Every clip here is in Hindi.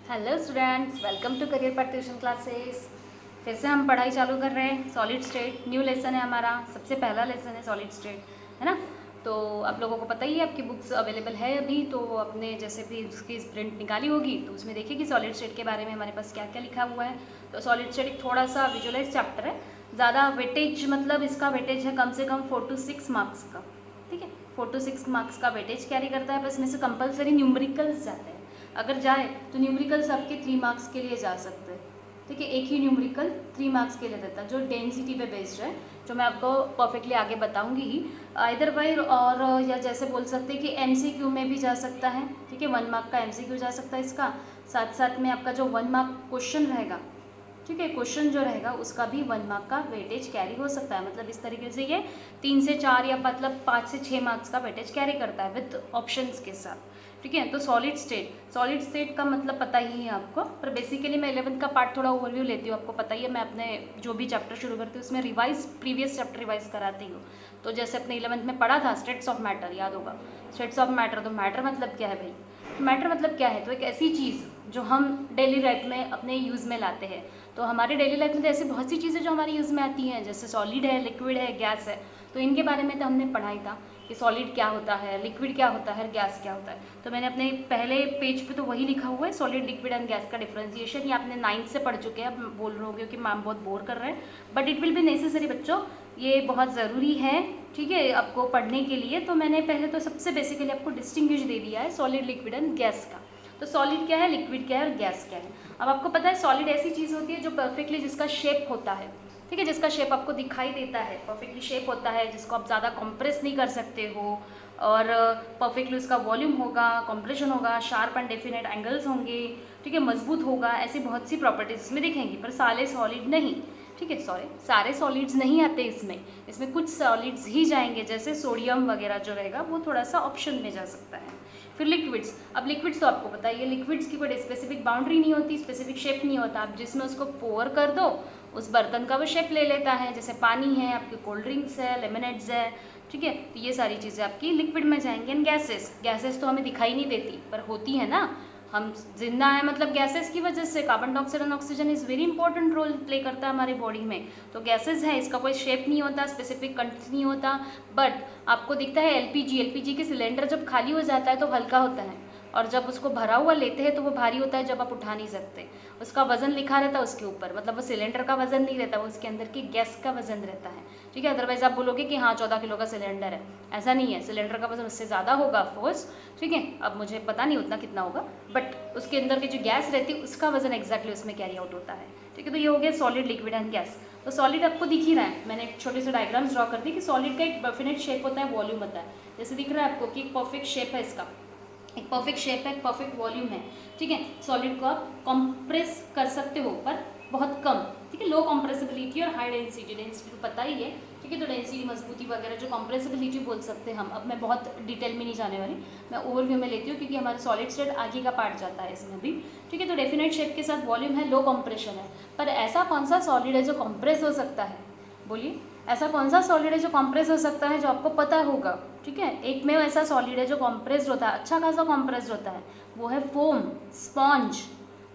Hello students, welcome to career part tuition classes. फिर से हम पढ़ाई चालू कर रहे हैं। सॉलिड स्टेट न्यू लेसन है हमारा, सबसे पहला लेसन है सॉलिड स्टेट, है ना। तो आप लोगों को पता ही है, आपकी बुक्स अवेलेबल है अभी, तो अपने जैसे भी उसकी प्रिंट निकाली होगी तो उसमें देखिए कि सॉलिड स्टेट के बारे में हमारे पास क्या क्या लिखा हुआ है। तो सॉलिड स्टेट एक थोड़ा सा विजुअलाइज चैप्टर है। ज़्यादा वेटेज, मतलब इसका वेटेज है कम से कम 4 to 6 मार्क्स का। ठीक है, 4 to 6 मार्क्स का वेटेज कैरी करता है। बस इसमें से कंपलसरी न्यूमेरिकल्स जाते हैं। अगर जाए तो न्यूमेरिकल्स आपके 3 मार्क्स के लिए जा सकते हैं। ठीक है, एक ही न्यूमेरिकल 3 मार्क्स के लिए देता है, जो डेंसिटी पे बेस्ड है, जो मैं आपको परफेक्टली आगे बताऊंगी ही। इधर वाई और या जैसे बोल सकते हैं कि एमसीक्यू में भी जा सकता है। ठीक है, 1 मार्क का एमसीक्यू जा सकता है इसका। साथ साथ में आपका जो 1 मार्क क्वेश्चन रहेगा, ठीक है, क्वेश्चन जो रहेगा उसका भी 1 मार्क का वेटेज कैरी हो सकता है। मतलब इस तरीके से ये 3 से 4 या मतलब 5 से 6 मार्क्स का वेटेज कैरी करता है विद ऑप्शंस के साथ। ठीक है, तो सॉलिड स्टेट का मतलब पता ही है आपको, पर बेसिकली मैं 11th का पार्ट थोड़ा ओवरव्यू लेती हूँ। आपको पता ही है, मैं अपने जो भी चैप्टर शुरू करती हूँ उसमें प्रीवियस चैप्टर रिवाइज कराती हूँ। तो जैसे अपने 11th में पढ़ा था स्टेट्स ऑफ मैटर, याद होगा स्टेट्स ऑफ मैटर। तो मैटर मतलब क्या है भाई? मैटर मतलब क्या है? तो एक ऐसी चीज़ जो हम डेली लाइफ में अपने यूज़ में लाते हैं। तो हमारे डेली लाइफ में तो ऐसी बहुत सी चीज़ें जो हमारी यूज़ में आती हैं, जैसे सॉलिड है, लिक्विड है, गैस है। तो इनके बारे में तो हमने पढ़ा ही था कि सॉलिड क्या होता है, लिक्विड क्या होता है, गैस क्या होता है। तो मैंने अपने पहले पेज पे तो वही लिखा हुआ है, सॉलिड, लिक्विड एंड गैस का डिफ्रेंसिएशन। ये आपने 9th से पढ़ चुके हैं। अब बोल रहे होगे कि मैम बहुत बोर कर रहे हैं, but it will be necessary बच्चों, ये बहुत ज़रूरी है। ठीक है, आपको पढ़ने के लिए। तो मैंने पहले तो सबसे बेसिकली आपको डिस्टिंग्विश दे दिया है सॉलिड, लिक्विड एंड गैस का। तो सॉलिड क्या है, लिक्विड क्या है और गैस क्या है। अब आपको पता है सॉलिड ऐसी चीज़ होती है जो परफेक्टली, जिसका शेप होता है, ठीक है, जिसका शेप आपको दिखाई देता है, परफेक्टली शेप होता है, जिसको आप ज़्यादा कंप्रेस नहीं कर सकते हो, और परफेक्टली उसका वॉल्यूम होगा, कंप्रेशन होगा, शार्प एंड डेफिनेट एंगल्स होंगे, ठीक है, मजबूत होगा। ऐसी बहुत सी प्रॉपर्टीज इसमें दिखेंगी, पर सारे सॉलिड नहीं। ठीक है, सॉरी, सारे सॉलिड्स नहीं आते इसमें। इसमें कुछ सॉलिड्स ही जाएंगे, जैसे सोडियम वगैरह जो रहेगा वो थोड़ा सा ऑप्शन में जा सकता है। फिर लिक्विड्स। अब लिक्विड्स तो आपको पता ही है, लिक्विड्स की कोई स्पेसिफिक बाउंड्री नहीं होती, स्पेसिफिक शेप नहीं होता। आप जिसमें उसको पोर कर दो, उस बर्तन का वो शेप ले लेता है। जैसे पानी है, आपके कोल्ड ड्रिंक्स है, लेमनेड्स है, ठीक है, तो ये सारी चीज़ें आपकी लिक्विड में जाएंगी। एंड गैसेस तो हमें दिखाई नहीं देती, पर होती है ना। हम जिंदा है मतलब गैसेस की वजह से। Carbon dioxide and oxygen is very important role play करता है हमारे बॉडी में। तो गैसेस है, इसका कोई शेप नहीं होता, स्पेसिफिक कंटेंट नहीं होता। बट आपको दिखता है एलपीजी के सिलेंडर जब खाली हो जाता है तो हल्का होता है, और जब उसको भरा हुआ लेते हैं तो वो भारी होता है, जब आप उठा नहीं सकते। उसका वजन लिखा रहता है उसके ऊपर, मतलब वो सिलेंडर का वजन नहीं रहता, वो उसके अंदर की गैस का वजन रहता है। ठीक है, अदरवाइज आप बोलोगे कि हाँ 14 किलो का सिलेंडर है, ऐसा नहीं है। सिलेंडर का वजन उससे ज़्यादा होगा ऑफकोर्स। ठीक है, अब मुझे पता नहीं उतना कितना होगा, बट उसके अंदर की जो गैस रहती है उसका वजन एक्जैक्टली उसमें कैरी आउट होता है। ठीक है, तो ये हो गया सॉलिड, लिक्विड एंड गैस। तो सॉलिड आपको दिख ही रहा है, मैंने एक छोटे से डायग्राम्स ड्रॉ कर दी कि सॉलिड का एक डेफिनेट शेप होता है, वॉल्यूम होता है। जैसे दिख रहा है आपको कि एक परफेक्ट शेप है इसका, एक परफेक्ट शेप है, एक परफेक्ट वॉल्यूम है। ठीक है, सॉलिड को आप कंप्रेस कर सकते हो पर बहुत कम। ठीक है, लो कंप्रेसिबिलिटी और हाई डेंसिटी। डेंसिटी तो पता ही है, ठीक है, तो डेंसिटी, मजबूती वगैरह, जो कंप्रेसिबिलिटी बोल सकते हैं हम। अब मैं बहुत डिटेल में नहीं जाने वाली, मैं ओवरव्यू में लेती हूँ क्योंकि हमारा सॉलिड स्टेट आगे का पार्ट जाता है इसमें भी। ठीक है, तो डेफिनेट शेप के साथ वॉल्यूम है, लो कंप्रेशन है। पर ऐसा कौन सा सॉलिड है जो कंप्रेस हो सकता है? बोलिए, ऐसा कौन सा सॉलिड है जो कंप्रेस हो सकता है, जो आपको पता होगा? ठीक है, एक में ऐसा सॉलिड है जो कंप्रेस्ड होता है, अच्छा खासा कंप्रेस्ड होता है, वो है फोम, स्पॉन्ज।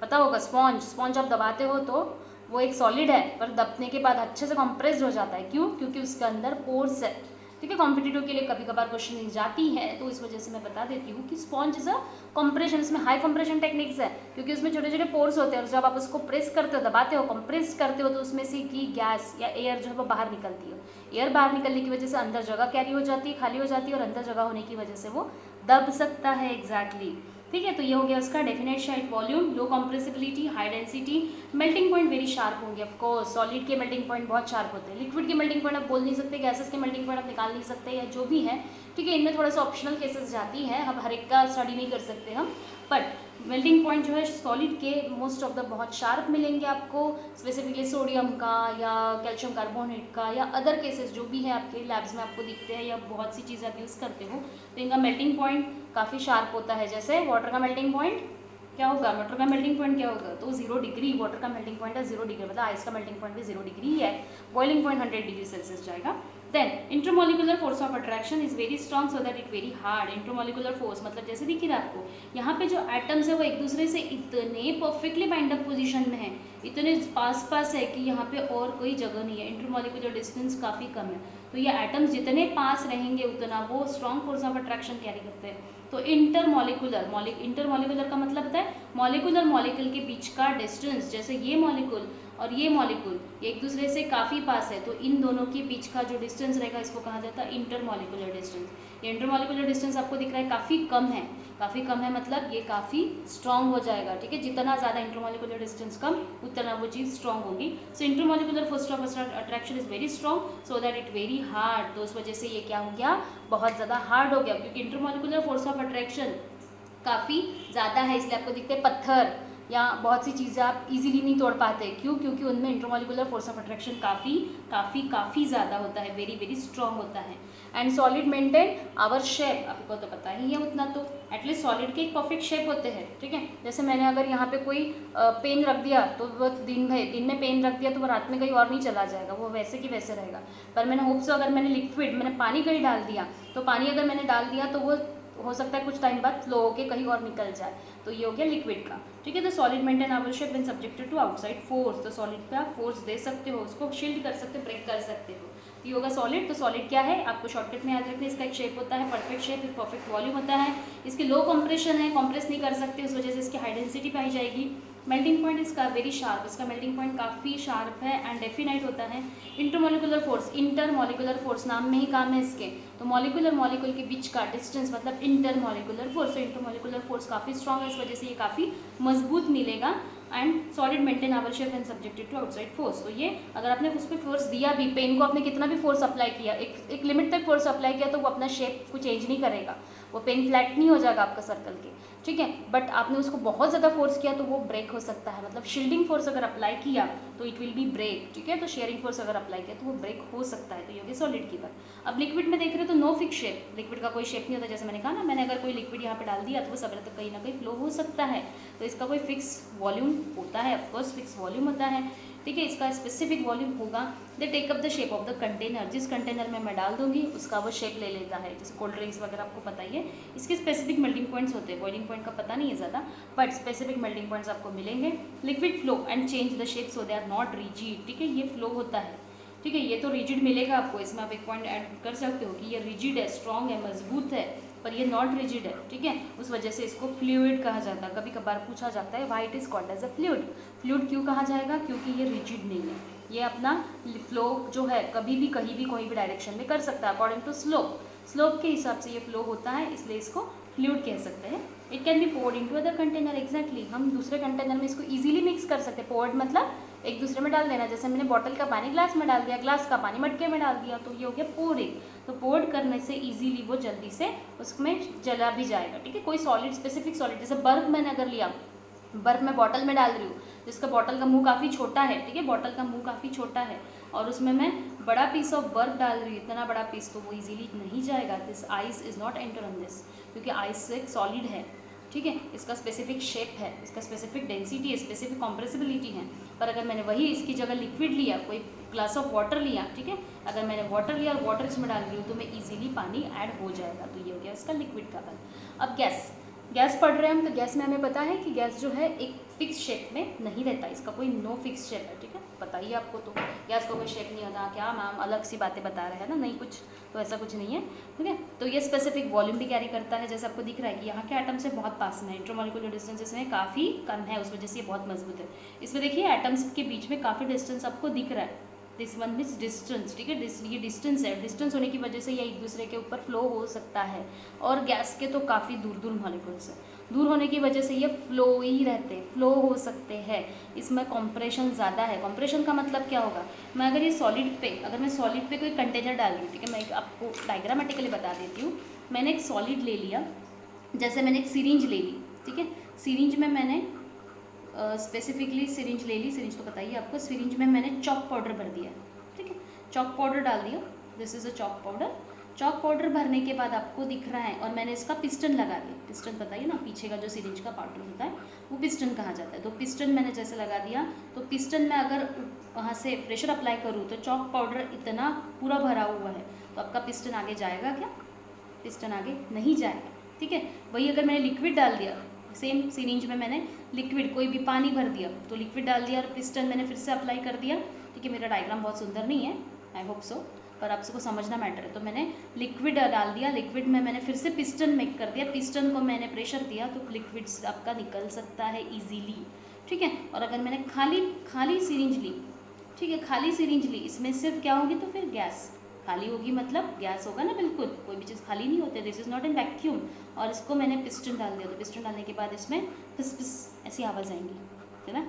पता होगा, स्पॉन्ज आप दबाते हो तो वो एक सॉलिड है, पर दबने के बाद अच्छे से कंप्रेस्ड हो जाता है। क्यों? क्योंकि उसके अंदर पोर्स है। ठीक है, कॉम्पिटिटिव के लिए कभी कभार क्वेश्चन जाती है, तो इस वजह से मैं बता देती हूँ कि स्पॉन्ज इज अ कंप्रेशन। इसमें हाई कंप्रेशन टेक्निक्स है, क्योंकि उसमें छोटे छोटे पोर्स होते हैं, और जब आप उसको प्रेस करते हो, दबाते हो, कंप्रेस करते हो, तो उसमें से की गैस या एयर जो है वो बाहर निकलती है। एयर बाहर निकलने की वजह से अंदर जगह कैरी हो जाती है, खाली हो जाती है, और अंदर जगह होने की वजह से वो दब सकता है। एग्जैक्टली। ठीक है, तो ये हो गया उसका definite shape, volume, low compressibility, high density, melting point very sharp होंगे ऑफकोर्स। सॉलिड के मेल्टिंग पॉइंट बहुत शार्प होते हैं, लिक्विड के मेल्टिंग पॉइंट आप बोल नहीं सकते, गैसेस के मेल्टिंग पॉइंट आप निकाल नहीं सकते, या जो भी है। ठीक है, इनमें थोड़ा सा ऑप्शनल केसेस जाती है, हम हर एक का स्टडी नहीं कर सकते हम। बट मेल्टिंग पॉइंट जो है सॉलिड के मोस्ट ऑफ द बहुत शार्प मिलेंगे आपको, स्पेसिफिकली सोडियम का या कैल्शियम कार्बोनेट का, या अदर केसेस जो भी है आपके लैब्स में आपको दिखते हैं, या बहुत सी चीज़ें आप यूज़ करते हो, तो इनका मेल्टिंग पॉइंट काफ़ी शार्प होता है। जैसे वाटर का मेल्टिंग पॉइंट क्या होगा, वाटर का मेल्टिंग पॉइंट क्या होगा, तो 0 डिग्री। वाटर का मेल्टिंग पॉइंट है 0 डिग्री, मतलब आइस का मेल्टिंग पॉइंट भी 0 डिग्री ही है। बॉइलिंग पॉइंट 100 डिग्री सेल्सियस जाएगा। Then intermolecular force of attraction is very strong so that it very hard. Intermolecular force मतलब जैसे दिख रहा है आपको, यहाँ पे जो एटम्स है वो एक दूसरे से इतने परफेक्टली बाइंड अप पोजिशन में है, इतने पास पास है कि यहाँ पे और कोई जगह नहीं है, इंटरमोलिकुलर डिस्टेंस काफ़ी कम है। तो ये एटम्स जितने पास रहेंगे उतना वो strong force of attraction carry करते हैं। तो इंटरमोलिकुलर का मतलब होता है मॉलिकुलर मॉलिक्यूल के बीच का डिस्टेंस, जैसे ये मॉलिक्यूल और ये मॉलिक्यूल ये एक दूसरे से काफ़ी पास है, तो इन दोनों के बीच का जो डिस्टेंस रहेगा इसको कहा जाता है इंटरमोलिकुलर डिस्टेंस। ये इंटरमोलिकुलर डिस्टेंस आपको दिख रहा है काफ़ी कम है, काफ़ी कम है मतलब ये काफ़ी स्ट्रॉन्ग हो जाएगा, ठीक है। जितना ज़्यादा इंटरमोलिकुलर डिस्टेंस कम उतना वो चीज़ स्ट्रॉन्ग होगी। So intermolecular force of attraction is very strong so that it very hard. तो उस वजह से ये क्या हो गया, बहुत ज़्यादा हार्ड हो गया, क्योंकि इंटरमोलिकुलर फोर्स ऑफ अट्रैक्शन काफ़ी ज़्यादा है, इसलिए आपको दिखते हैं पत्थर या बहुत सी चीज़ें आप इजीली नहीं तोड़ पाते। क्यों? क्योंकि उनमें इंटरमोलिकुलर फोर्स ऑफ अट्रैक्शन काफ़ी ज़्यादा होता है, वेरी वेरी स्ट्रॉन्ग होता है। And solid maintain our shape, आपको तो पता ही है उतना, तो एटलीस्ट सॉलिड के एक परफेक्ट शेप होते हैं, ठीक है। जैसे मैंने अगर यहाँ पे कोई पेन रख दिया तो वो दिन में पेन रख दिया तो वो रात में कहीं और नहीं चला जाएगा, वो वैसे की वैसे रहेगा। पर मैंने होप से अगर मैंने पानी कहीं डाल दिया, तो पानी अगर मैंने डाल दिया तो वो हो सकता है कुछ टाइम बाद फ्लो होकर कहीं और निकल जाए, तो ये हो गया लिक्विड का, ठीक है। तो solid maintain our shape when subjected to outside force, तो सॉलिड पे आप फोर्स दे सकते हो, उसको शील्ड कर सकते हो, ब्रेक कर सकते हो, ये होगा सॉलिड। तो सॉलिड क्या है आपको शॉर्टकट में याद रखना है, इसका एक शेप होता है परफेक्ट शेप, एक परफेक्ट वॉल्यूम होता है, इसकी लो कंप्रेशन है, कंप्रेस नहीं कर सकते, उस वजह से इसकी हाई डेंसिटी पाई जाएगी। मेल्टिंग पॉइंट इसका वेरी शार्प, इसका मेल्टिंग पॉइंट काफ़ी शार्प है एंड डेफिनाइट होता है। इंटरमोलिकुलर फोर्स नाम में ही काम है इसके, तो मॉलिक्यूल के बीच का डिस्टेंस मतलब इंटरमोलिकुलर फोर्स। तो इंटरमोलिकुलर फोर्स काफ़ी स्ट्रॉन्ग है, इस वजह से ये काफ़ी मजबूत मिलेगा। And solid maintain our shape and subjected to outside force. तो ये अगर आपने उस पर फोर्स दिया भी, पेन को आपने कितना भी फोर्स अप्लाई किया, एक लिमिट तक फोर्स अप्लाई किया, तो वो अपना शेप को चेंज नहीं करेगा, वो पेन फ्लैट नहीं हो जाएगा आपका सर्कल के, ठीक है। बट आपने उसको बहुत ज़्यादा फोर्स किया तो वो ब्रेक हो सकता है, मतलब शील्डिंग फोर्स अगर अप्लाई किया तो इट विल बी ब्रेक, ठीक है। तो शेयरिंग फोर्स अगर अप्लाई किया तो वो ब्रेक हो सकता है, तो ये होगी सॉलिड की बात। अब लिक्विड में देख रहे हो तो नो फिक्स शेप, लिक्विड का कोई शेप नहीं होता, जैसे मैंने कहा ना, मैंने अगर कोई लिक्विड यहाँ पे डाल दिया तो वो सब तक कहीं ना कहीं फ्लो हो सकता है, तो इसका कोई फिक्स वॉल्यूम होता है, ऑफकोर्स फिक्स वॉल्यूम होता है, ठीक है। इसका स्पेसिफिक वॉल्यूम होगा। They take up the shape of the container, जिस कंटेनर में मैं डाल दूंगी उसका वो शेप ले लेता है, जैसे कोल्ड ड्रिंक्स वगैरह आपको पता ही है, इसके स्पेसिफिक मेल्टिंग पॉइंट्स होते हैं, बॉइलिंग पॉइंट का पता नहीं है ज़्यादा, बट स्पेसिफिक मेल्टिंग पॉइंट्स आपको मिलेंगे। Liquid flow and change the shape so they are not rigid, ठीक है, ये फ्लो होता है, ठीक है। ये तो रिजिड मिलेगा आपको, इसमें आप एक पॉइंट ऐड कर सकते हो कि ये रिजिड है, स्ट्रॉन्ग है, मजबूत है, पर ये नॉट रिजिड है, ठीक है। उस वजह से इसको फ्लूइड कहा जाता है। कभी कभार पूछा जाता है why it is called as a fluid. Fluid क्यों कहा जाएगा? क्योंकि ये रिजिड नहीं है, ये अपना फ्लो जो है कभी भी कहीं भी कोई भी डायरेक्शन में कर सकता है, अकॉर्डिंग टू स्लोप के हिसाब से ये फ्लो होता है, इसलिए इसको फ्लूइड कह सकते हैं। It can be poured into other container, exactly, हम दूसरे कंटेनर में इसको इजीली मिक्स कर सकते हैं। पोर्ड मतलब एक दूसरे में डाल देना, जैसे मैंने बॉटल का पानी ग्लास में डाल दिया, ग्लास का पानी मटके में डाल दिया, तो ये हो गया पोरिंग। तो पोर्ड करने से इजीली वो जल्दी से उसमें जला भी जाएगा, ठीक है। कोई सॉलिड, स्पेसिफिक सॉलिड, जैसे बर्फ मैंने अगर लिया, बर्फ मैं बॉटल में डाल रही हूँ, जिसका बॉटल का मुंह काफ़ी छोटा है, ठीक है, बॉटल का मुंह काफ़ी छोटा है, और उसमें मैं बड़ा पीस ऑफ बर्फ डाल रही हूँ, इतना बड़ा पीस, तो वो इजीली नहीं जाएगा। This ice is not enter on this, क्योंकि आइस एक सॉलिड है, ठीक है, इसका स्पेसिफिक शेप है, इसका स्पेसिफिक डेंसिटी है, स्पेसिफिक कॉम्प्रेसिबिलिटी है। पर अगर मैंने वही इसकी जगह लिक्विड लिया, कोई ग्लास ऑफ वाटर लिया, ठीक है, अगर मैंने वाटर लिया और वाटर इसमें डाल रही हूँ तो मैं इजीली पानी ऐड हो जाएगा, तो ये हो गया इसका लिक्विड का बल। अब गैस पढ़ रहे हैं हम, तो गैस में हमें पता है कि गैस जो है एक फिक्स शेप में नहीं रहता, इसका कोई नो फिक्स शेप है, ठीक है, पता ही आपको, तो गैस का कोई शेप नहीं होता। क्या मैम अलग सी बातें बता रहे हैं ना, नहीं कुछ, तो ऐसा कुछ नहीं है, ठीक है। तो ये स्पेसिफिक वॉल्यूम भी कैरी करता है, जैसे आपको दिख रहा है कि यहाँ के एटम से बहुत पास में है, इंटरमोलिकुलर डिस्टेंस इसमें काफ़ी कम है, उस वजह से ये बहुत मजबूत है। इसमें देखिए एटम्स के बीच में काफ़ी डिस्टेंस आपको दिख रहा है, दिस वन मीन्स डिस्टेंस, ठीक है, ये डिस्टेंस है, डिस्टेंस होने की वजह से ये एक दूसरे के ऊपर फ्लो हो सकता है, और गैस के तो काफ़ी दूर मॉलिक्यूल्स है, दूर होने की वजह से ये फ्लो ही रहते, फ्लो हो सकते हैं, इसमें कॉम्प्रेशन ज़्यादा है। कॉम्प्रेशन का मतलब क्या होगा, मैं अगर ये सॉलिड पे कोई कंटेनर डाल रही हूँ, ठीक है, मैं आपको डायग्रामेटिकली बता देती हूँ। मैंने एक सॉलिड ले लिया, जैसे मैंने एक सिरिंज ले ली, ठीक है, सिरिंज में मैंने स्पेसिफिकली सिरिंज ले ली, सिरिंज तो बताइए आपको, सिरिंज में मैंने चॉक पाउडर भर दिया, ठीक है, चॉक पाउडर डाल दिया, this is a chalk powder, chalk powder भरने के बाद आपको दिख रहा है और मैंने इसका पिस्टन लगा दिया। पिस्टन पता ही ना, पीछे का जो सिरिंज का पाउडर होता है वो पिस्टन कहा जाता है। तो पिस्टन मैंने जैसे लगा दिया, तो पिस्टन में अगर वहाँ से प्रेशर अप्लाई करूँ तो चॉक पाउडर इतना पूरा भरा हुआ है, तो आपका पिस्टन आगे जाएगा क्या? पिस्टन आगे नहीं जाएगा, ठीक है। वही अगर मैंने लिक्विड डाल दिया, सेम सिरिंज में मैंने लिक्विड कोई भी पानी भर दिया, तो लिक्विड डाल दिया और पिस्टन मैंने फिर से अप्लाई कर दिया, ठीक है। मेरा डायग्राम बहुत सुंदर नहीं है, आई होप सो, पर आप सबको समझना मैटर है। तो मैंने लिक्विड डाल दिया, लिक्विड में मैंने फिर से पिस्टन मेक कर दिया, पिस्टन को मैंने प्रेशर दिया, तो लिक्विड आपका निकल सकता है इजीली, ठीक है। और अगर मैंने खाली सिरिंज ली, ठीक है, खाली सिरिंज ली, इसमें सिर्फ क्या होगी, तो फिर गैस खाली होगी, मतलब गैस होगा ना, बिल्कुल कोई भी चीज़ खाली नहीं होती, this is not in vacuum. और इसको मैंने पिस्टन डाल दिया, तो पिस्टन डालने के बाद इसमें फिस फिस ऐसी आवाज़ आएंगी, है ना,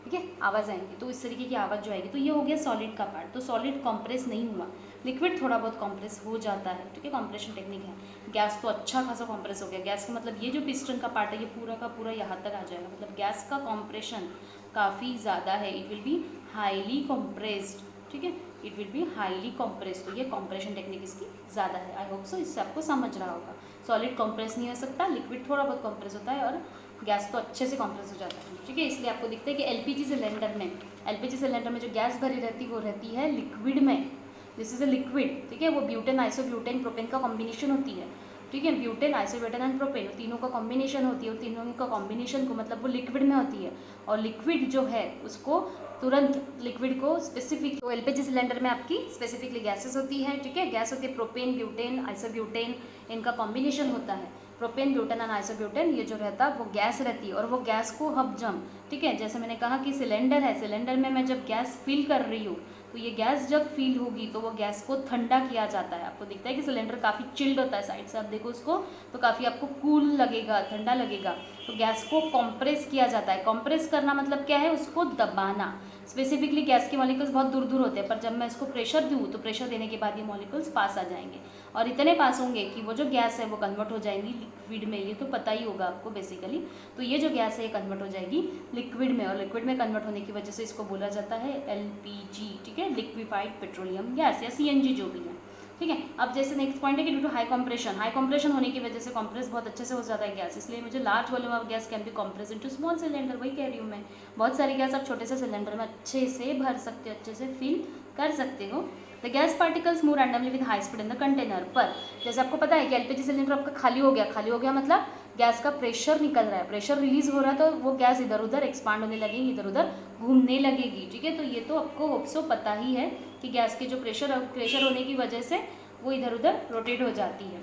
ठीक है, आवाज़ आएंगी। तो इस तरीके की आवाज़ जो आएगी, तो ये हो गया सॉलिड का पार्ट। तो सॉलिड कंप्रेस नहीं हुआ, लिक्विड थोड़ा बहुत कंप्रेस हो जाता है, ठीक है, कंप्रेशन टेक्निक है। गैस तो अच्छा खासा कंप्रेस हो गया। गैस का मतलब ये जो पिस्टन का पार्ट है ये पूरा का पूरा यहाँ तक आ जाएगा, मतलब गैस का कंप्रेशन काफ़ी ज़्यादा है, it will be highly compressed, ठीक है, it will be highly compressed. तो ये कंप्रेशन टेक्निक इसकी ज़्यादा है। आई होप सो इससे आपको समझ रहा होगा। सॉलिड कंप्रेस नहीं हो सकता, लिक्विड थोड़ा बहुत कंप्रेस होता है और गैस तो अच्छे से कंप्रेस हो जाता है, ठीक है। इसलिए आपको दिखता है कि एलपीजी सिलेंडर में जो गैस भरी रहती है वो रहती है लिक्विड में, दिस इज अ लिक्विड, ठीक है। वो ब्यूटेन, आइसोब्यूटेन, प्रोपेन का कॉम्बिनेशन होती है, ठीक है। ब्यूटेन, आइसोब्यूटेन एंड प्रोपेन तीनों का कॉम्बिनेशन होती है, और तीनों का कॉम्बिनेशन को मतलब वो लिक्विड में होती है। और लिक्विड जो है उसको तुरंत लिक्विड को स्पेसिफिक, तो एलपीजी सिलेंडर में आपकी स्पेसिफिकली गैसेस होती है, ठीक है। गैस होती है प्रोपेन, ब्यूटेन, आइसोब्यूटेन, इनका कॉम्बिनेशन होता है। प्रोपेन, ब्यूटेन एंड आइसोब्यूटेन, ये जो रहता है वो गैस रहती है, और वो गैस को हम जम, ठीक है, जैसे मैंने कहा कि सिलेंडर है, सिलेंडर में मैं जब गैस फिल कर रही हूँ, तो ये गैस जब फिल होगी तो वो गैस को ठंडा किया जाता है। आपको दिखता है कि सिलेंडर काफ़ी चिल्ड होता है, साइड से आप देखो उसको तो काफ़ी आपको कूल लगेगा, ठंडा लगेगा। तो गैस को कंप्रेस किया जाता है। कंप्रेस करना मतलब क्या है, उसको दबाना। स्पेसिफिकली गैस के मॉलिक्यूल्स बहुत दूर दूर होते हैं, पर जब मैं इसको प्रेशर दूँ तो प्रेशर देने के बाद ये मॉलिक्यूल्स पास आ जाएंगे, और इतने पास होंगे कि वो जो गैस है वो कन्वर्ट हो जाएंगी लिक्विड में। ये तो पता ही होगा आपको बेसिकली। तो ये जो गैस है ये कन्वर्ट हो जाएगी लिक्विड में, और लिक्विड में कन्वर्ट होने की वजह से इसको बोला जाता है एलपीजी, ठीक है, लिक्विफाइड पेट्रोलियम गैस, या सीएनजी जो भी है, ठीक है। अब जैसे नेक्स्ट पॉइंट है कि ड्यू टू हाई कंप्रेशन होने की वजह से कंप्रेस बहुत अच्छे से हो जाता है गैस, इसलिए मुझे large volume of gas can be compress into small cylinder. वही कह रही हूँ मैं, बहुत सारी गैस आप छोटे से सिलेंडर में अच्छे से भर सकते हो, अच्छे से फिल कर सकते हो। The gas particles move randomly with high speed in the container. पर जैसे आपको पता है कि एलपीजी सिलेंडर आपका खाली हो गया मतलब गैस का प्रेशर निकल रहा है, प्रेशर रिलीज हो रहा है, तो वो गैस इधर उधर एक्सपांड होने लगेगी, इधर उधर घूमने लगेगी, ठीक है। तो ये तो आपको होप्सो पता ही है कि गैस के जो प्रेशर होने की वजह से वो इधर उधर रोटेट हो जाती है,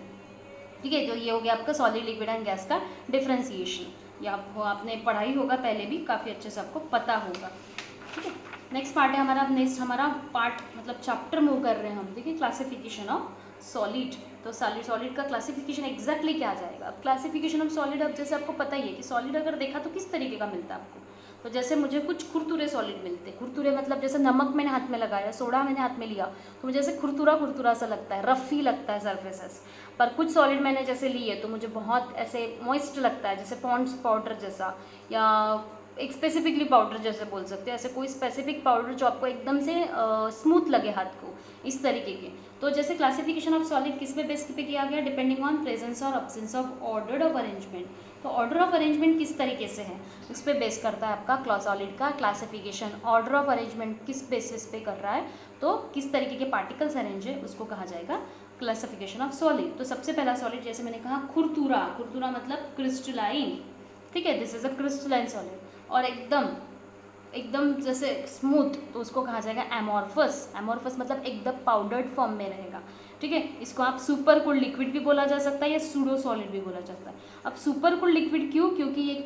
ठीक है। तो ये हो गया आपका सॉलिड, लिक्विड एंड गैस का डिफ्रेंसिएशन। ये आपने पढ़ाई होगा पहले भी, काफ़ी अच्छे से आपको पता होगा, ठीक है। नेक्स्ट पार्ट है हमारा, नेक्स्ट हमारा पार्ट मतलब चैप्टर मूव कर रहे हैं हम, देखिए क्लासिफिकेशन ऑफ सॉलिड। तो सॉलिड का क्लासिफिकेशन एग्जैक्टली क्या आ जाएगा। अब क्लासिफिकेशन ऑफ सॉलिड, अब जैसे आपको पता ही है कि सॉलिड अगर देखा तो किस तरीके का मिलता है आपको। तो जैसे मुझे कुछ खुरतुरे सॉलिड मिलते हैं, खुरतुरे मतलब जैसे नमक मैंने हाथ में लगाया, सोडा मैंने हाथ में लिया, तो मुझे जैसे खुरतुरा सा लगता है, रफ़ी लगता है सर्फेसेस। पर कुछ सॉलिड मैंने जैसे ली है तो मुझे बहुत ऐसे मॉइस्ट लगता है, जैसे पॉन्ड्स पाउडर जैसा, या एक स्पेसिफिकली पाउडर जैसे बोल सकते हैं, ऐसे कोई स्पेसिफिक पाउडर जो आपको एकदम से स्मूथ लगे हाथ को, इस तरीके के। तो जैसे क्लासिफिकेशन ऑफ सॉलिड किस पे बेस पे किया गया, डिपेंडिंग ऑन प्रेजेंस और absence of order of arrangement. तो ऑर्डर ऑफ अरेंजमेंट किस तरीके से है, इस पे बेस करता है आपका सॉलिड का क्लासिफिकेशन। ऑर्डर ऑफ अरेंजमेंट किस बेसिस पे कर रहा है, तो किस तरीके के पार्टिकल्स अरेंज है उसको कहा जाएगा क्लासिफिकेशन ऑफ सॉलिड। तो सबसे पहला सॉलिड जैसे मैंने कहा खुरतुरा मतलब क्रिस्टलाइन, ठीक है, this is a crystalline solid. और एकदम जैसे स्मूथ, तो उसको कहा जाएगा एमोर्फस मतलब एकदम पाउडर्ड फॉर्म में रहेगा, ठीक है। इसको आप सुपर कूल लिक्विड भी बोला जा सकता है या सूडो सॉलिड भी बोला जाता है। अब सुपर कूल लिक्विड क्यों, क्योंकि ये इस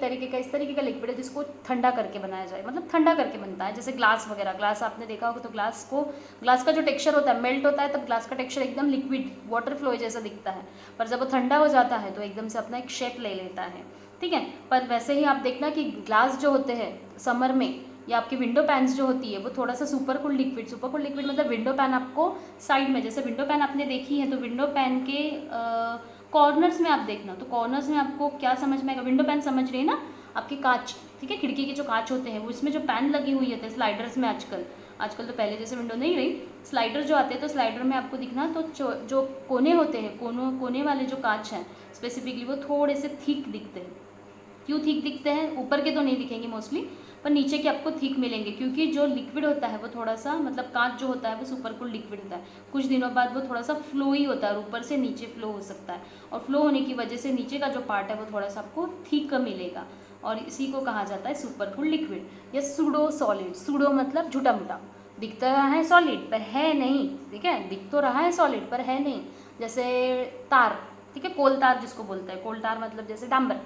तरीके का लिक्विड है जिसको ठंडा करके बनाया जाए, मतलब ठंडा करके बनता है। जैसे ग्लास वगैरह, ग्लास आपने देखा होगा तो ग्लास का जो टेक्सचर होता है, मेल्ट होता है तब ग्लास का टेक्सचर एकदम लिक्विड वाटर फ्लो जैसा दिखता है, पर जब वो ठंडा हो जाता है तो एकदम से अपना एक शेप ले लेता है, ठीक है। पर वैसे ही आप देखना कि ग्लास जो होते हैं समर में, या आपकी विंडो पैन्स जो होती है वो थोड़ा सा सुपर कूल लिक्विड मतलब विंडो पैन आपको साइड में, जैसे विंडो पैन आपने देखी है तो विंडो पैन के कॉर्नर्स में आप देखना, तो कॉर्नर्स में आपको क्या समझ में आएगा, विंडो पैन समझ रही है ना, आपकी कांच, ठीक है, खिड़की के जो कांच होते हैं वो इसमें जो पैन लगी हुई होती है स्लाइडर्स में आजकल, आजकल तो पहले जैसे विंडो नहीं रही, स्लाइडर जो आते हैं तो स्लाइडर में आपको दिखना तो जो कोने होते हैं, कोने वाले जो कांच हैं स्पेसिफिकली वो थोड़े से थिक दिखते हैं। क्यों थिक दिखते हैं? ऊपर के तो नहीं दिखेंगे मोस्टली, पर नीचे के आपको थिक मिलेंगे, क्योंकि जो लिक्विड होता है वो थोड़ा सा, मतलब कांच जो होता है वो सुपर कूल लिक्विड होता है, कुछ दिनों बाद वो थोड़ा सा फ्लो ही होता है और ऊपर से नीचे फ्लो हो सकता है, और फ्लो होने की वजह से नीचे का जो पार्ट है वो थोड़ा सा आपको थिक मिलेगा, और इसी को कहा जाता है सुपर कूल लिक्विड या सूडो सॉलिड। सूडो मतलब झूठा मूठा, दिख तो रहा है सॉलिड पर है नहीं, ठीक है, दिख तो रहा है सॉलिड पर है नहीं। जैसे तार, ठीक है, कोल तार जिसको बोलते हैं, कोल तार मतलब जैसे डांबर,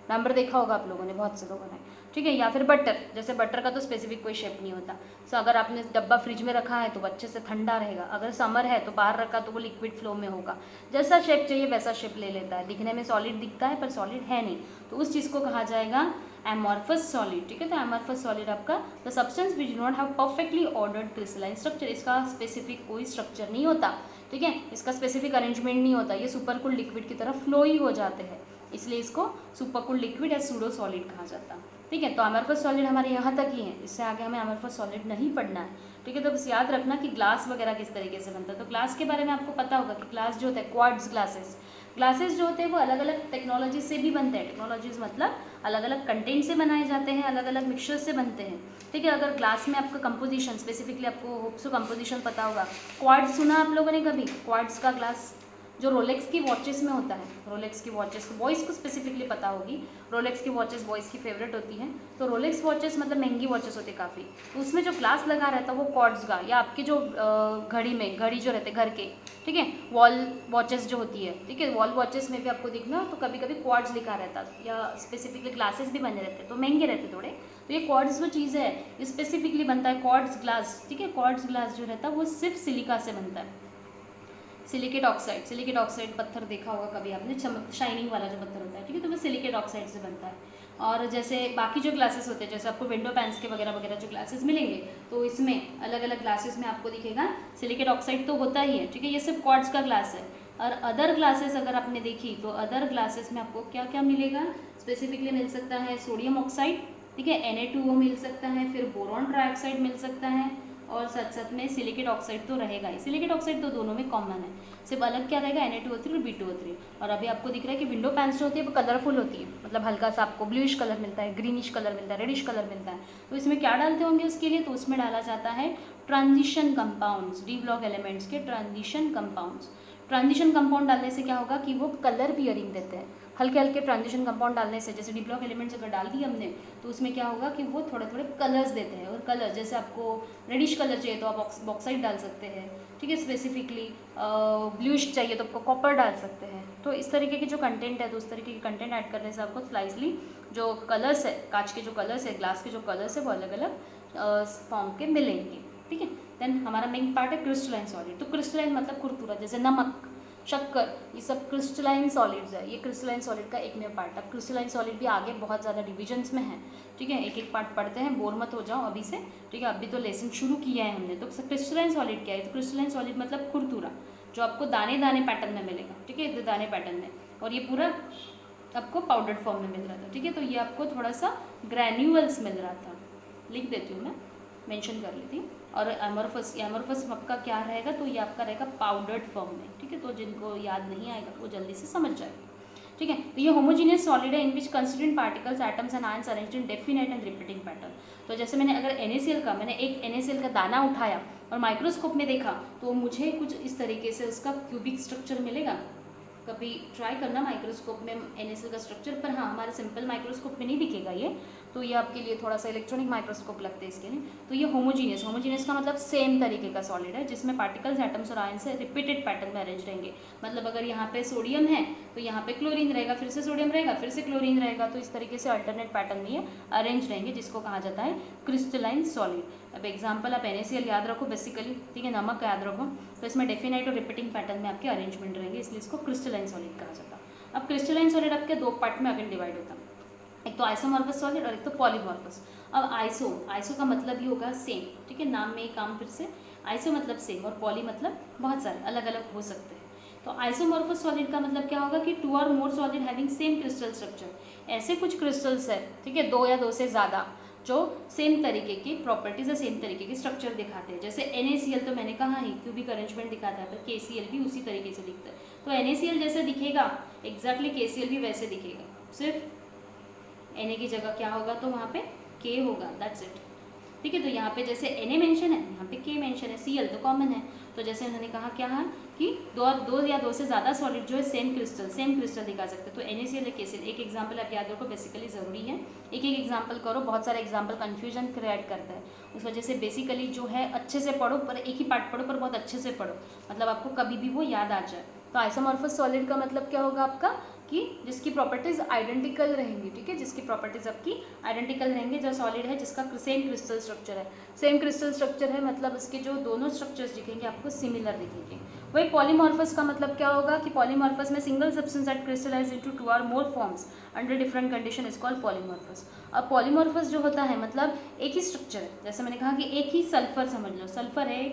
डांबर देखा होगा आप लोगों ने, बहुत से लोगों ने, ठीक है, या फिर बटर, जैसे बटर का तो स्पेसिफिक कोई शेप नहीं होता। सो अगर आपने डब्बा फ्रिज में रखा है तो वो अच्छे से ठंडा रहेगा, अगर समर है तो बाहर रखा तो वो लिक्विड फ्लो में होगा, जैसा शेप चाहिए वैसा शेप ले लेता है, दिखने में सॉलिड दिखता है पर सॉलिड है नहीं, तो उस चीज़ को कहा जाएगा एमॉर्फस सॉलिड, ठीक है। तो एमॉर्फस सॉलिड आपका the substance which do not have perfectly ordered crystalline structure, इसका स्पेसिफिक कोई स्ट्रक्चर नहीं होता, ठीक है, इसका स्पेसिफिक अरेंजमेंट नहीं होता, ये सुपर कूल लिक्विड की तरफ फ्लो ही हो जाते हैं, इसलिए इसको सुपर कूल लिक्विड या सूडो सॉलिड कहा जाता है, ठीक है। तो अमरफस सॉलिड हमारे यहाँ तक ही है, इससे आगे हमें अमरफस सॉलिड नहीं पढ़ना है, ठीक है। तो बस याद रखना कि ग्लास वगैरह किस तरीके से बनता है। तो ग्लास के बारे में आपको पता होगा कि ग्लास जो होता है, क्वार्ट्ज ग्लासेस जो होते हैं वो अलग अलग टेक्नोलॉजी से भी बनते हैं, टेक्नोलॉजीज मतलब अलग अलग कंटेंट से बनाए जाते हैं, अलग अलग मिक्सचर से बनते हैं, ठीक है। अगर ग्लास में आपका कंपोजिशन स्पेसिफिकली आपको होप सो कंपोजिशन पता होगा, क्वार्ट्ज सुना आप लोगों ने कभी? क्वार्ट्ज का ग्लास जो रोलेक्स की वॉचेस में होता है, रोलेक्स की वॉचेस बॉयज़ को स्पेसिफिकली पता होगी, रोलेक्स की वॉचेस बॉयज़ की फेवरेट होती हैं, तो रोलेक्स वॉचेस मतलब महंगी वॉचेस होती है काफ़ी, तो उसमें जो ग्लास लगा रहता है वो क्वार्ट्ज का, या आपके जो घड़ी जो रहते हैं घर के, ठीक है, वॉल वॉचेस जो होती है, ठीक है, वॉल वॉचेस में भी आपको दिखना तो कभी कभी क्वार्ट्ज लिखा रहता है, या स्पेसिफिकली ग्लासेस भी बने रहते हैं तो महंगे रहते थोड़े, तो ये क्वार्ट्ज जो चीज़ है ये स्पेसिफिकली बनता है क्वार्ट्ज ग्लास, ठीक है। क्वार्ट्ज ग्लास जो रहता है वो सिर्फ सिलिका से बनता है, सिलिकेट ऑक्साइड पत्थर देखा होगा कभी आपने, चमक शाइनिंग वाला जो पत्थर होता है, ठीक है, तो वो सिलिकेट ऑक्साइड से बनता है। और जैसे बाकी जो ग्लासेस होते हैं, जैसे आपको विंडो पैंस के वगैरह वगैरह जो ग्लासेस मिलेंगे, तो इसमें अलग अलग ग्लासेस में आपको दिखेगा सिलिकेट ऑक्साइड तो होता ही है, ठीक है, ये सिर्फ क्वार्ट्ज का ग्लास है। और अदर ग्लासेस अगर आपने देखी तो अदर ग्लासेस में आपको क्या क्या मिलेगा, स्पेसिफिकली मिल सकता है सोडियम ऑक्साइड, ठीक है, Na2O मिल सकता है, फिर बोरॉन ट्राइऑक्साइड मिल सकता है, और साथ साथ में सिलिकेट ऑक्साइड तो रहेगा ही, सिलिकेट ऑक्साइड तो दोनों में कॉमन है, सिर्फ अलग क्या रहेगा Na2O3 और B2O3। और अभी आपको दिख रहा है कि विंडो पैंस जो होती है वो कलरफुल होती है, मतलब हल्का सा आपको ब्लूइश कलर मिलता है, ग्रीनिश कलर मिलता है, रेडिश कलर मिलता है, तो इसमें क्या डालते होंगे उसके लिए, तो उसमें डाला जाता है transition compounds, D block elements के ट्रांजिशन कंपाउंड्स। ट्रांजिशन कंपाउंड डालने से क्या होगा कि वो कलर बियरिंग देते हैं, हल्के हल्के ट्रांजिशन कंपाउंड डालने से, जैसे डी ब्लॉक एलिमेंट्स अगर डाल दिए हमने तो उसमें क्या होगा कि वो थोड़े थोड़े कलर्स देते हैं, और कलर जैसे आपको रेडिश कलर चाहिए तो आप बॉक्साइड डाल सकते हैं, ठीक है, स्पेसिफिकली ब्लूइश चाहिए तो आपको कॉपर डाल सकते हैं, तो इस तरीके के जो कंटेंट है तो उस तरीके के कंटेंट ऐड करने से आपको स्लाइसली जो कलर्स है, कांच के जो कलर्स है, ग्लास के जो कलर्स है वो अलग अलग फॉर्म के मिलेंगे, ठीक है। देन हमारा मेन पार्ट है क्रिस्टलाइन सॉलिड। तो क्रिस्टलाइन मतलब खुरदुरा, जैसे नमक, शक्कर, ये सब क्रिस्टलाइन सॉलिड्स है, ये क्रिस्टलाइन सॉलिड का एक नया पार्ट है। क्रिस्टलाइन सॉलिड भी आगे बहुत ज़्यादा डिविजन्स में है, ठीक है, एक एक पार्ट पढ़ते हैं, बोर मत हो जाओ अभी से, ठीक है, अभी तो लेसन शुरू किया है हमने। तो क्रिस्टलाइन सॉलिड क्या है? तो क्रिस्टलाइन सॉलिड मतलब खुरदुरा, जो आपको दाने दाने पैटर्न में मिलेगा, ठीक है, दाने पैटर्न में, और ये पूरा आपको पाउडर्ड फॉर्म में मिल रहा था, ठीक है, तो ये आपको थोड़ा सा ग्रैन्यूअल्स मिल रहा था, लिख देती हूँ मैं, मेंशन कर लेती हूँ। और एमोरफस आपका क्या रहेगा, तो ये आपका रहेगा पाउडर्ड फॉर्म में, ठीक है, तो जिनको याद नहीं आएगा वो जल्दी से समझ जाएगा, ठीक है। तो ये होमोजीनियस सॉलिड है in which constituent particles atoms and ions arranged in definite and repeating pattern. तो जैसे मैंने अगर मैंने एक NaCl का दाना उठाया और माइक्रोस्कोप में देखा तो मुझे कुछ इस तरीके से उसका क्यूबिक स्ट्रक्चर मिलेगा। कभी ट्राई करना माइक्रोस्कोप में NaCl का स्ट्रक्चर, पर हाँ हमारे सिंपल माइक्रोस्कोप में नहीं दिखेगा ये, तो ये आपके लिए थोड़ा सा इलेक्ट्रॉनिक माइक्रोस्कोप लगते हैं इसके लिए। तो ये होमोजीनियस का मतलब सेम तरीके का सॉलिड है, जिसमें पार्टिकल्स, एटम्स और आयंस से रिपीटेड पैटर्न में अरेंज रहेंगे। मतलब अगर यहाँ पे सोडियम है तो यहाँ पे क्लोरीन रहेगा, फिर से सोडियम रहेगा, फिर से क्लोरीन रहेगा, तो इस तरीके से अल्टरनेट पैटर्न में ये अरेंज रहेंगे, जिसको कहा जाता है क्रिस्टलाइन सॉलिड। अब एग्जाम्पल आप NaCl याद रखो बेसिकली, ठीक है, नमक याद रखो, तो इसमें डेफिनेट और रिपीटिंग पैटर्न में आपके अरेंजमेंट रहेंगे, इसलिए इसको क्रिस्टलाइन सॉलिड कहा जाता है। अब क्रिस्टलाइन सॉलिड आपके दो पार्ट में अगेन डिवाइड होता है, एक तो आइसोमॉर्फस सॉलिड और एक तो पॉलीमॉर्फस। अब आइसो का मतलब ही होगा सेम, ठीक है, नाम में एक काम फिर से, आइसो मतलब सेम और पॉली मतलब बहुत सारे अलग अलग हो सकते हैं। तो आइसोमॉर्फस सॉलिड का मतलब क्या होगा कि टू और more solid having same crystal structure, ऐसे कुछ क्रिस्टल्स है, ठीक है, दो या दो से ज़्यादा, जो सेम तरीके की प्रॉपर्टीज या सेम तरीके के स्ट्रक्चर दिखाते हैं। जैसे NaCl तो मैंने कहा ही क्यूबिक अरेंजमेंट दिखाता है, पर KCl भी उसी तरीके से दिखता है। तो NaCl जैसे दिखेगा एग्जैक्टली KCl भी वैसे दिखेगा, सिर्फ Na की जगह क्या होगा तो वहाँ पे K होगा, दैट्स इट। ठीक है, तो यहाँ पे जैसे Na मेंशन है, यहाँ पे K मेंशन है, Cl तो कॉमन है। तो जैसे उन्होंने कहा क्या है कि दो या दो से ज़्यादा सॉलिड जो है सेम क्रिस्टल दिखा सकते हैं। तो NaCl या KCl एक एग्जाम्पल आप याद रखो, बेसिकली ज़रूरी है, एक एक एग्जाम्पल करो, बहुत सारे एग्जाम्पल कन्फ्यूजन क्रिएट करता है, उस वजह से बेसिकली जो है अच्छे से पढ़ो, पर एक ही पार्ट पढ़ो, पर बहुत अच्छे से पढ़ो, मतलब आपको कभी भी वो याद आ जाए। तो आइसोमॉर्फस सॉलिड का मतलब क्या होगा आपका कि जिसकी प्रॉपर्टीज आइडेंटिकल रहेंगी। ठीक है, जिसकी प्रॉपर्टीज आपकी आइडेंटिकल रहेंगे, जो सॉलिड है जिसका सेम क्रिस्टल स्ट्रक्चर है। सेम क्रिस्टल स्ट्रक्चर है मतलब इसके जो दोनों स्ट्रक्चर्स दिखेंगे आपको सिमिलर दिखेंगे। वही पॉलीमॉर्फस का मतलब क्या होगा कि पॉलीमॉर्फस में single substance that crystallize into 2 और more forms under different condition is called polymorphous. अब पॉलीमॉर्फस जो होता है मतलब एक ही स्ट्रक्चर है, जैसे मैंने कहा कि एक ही सल्फर समझ लो, सल्फर है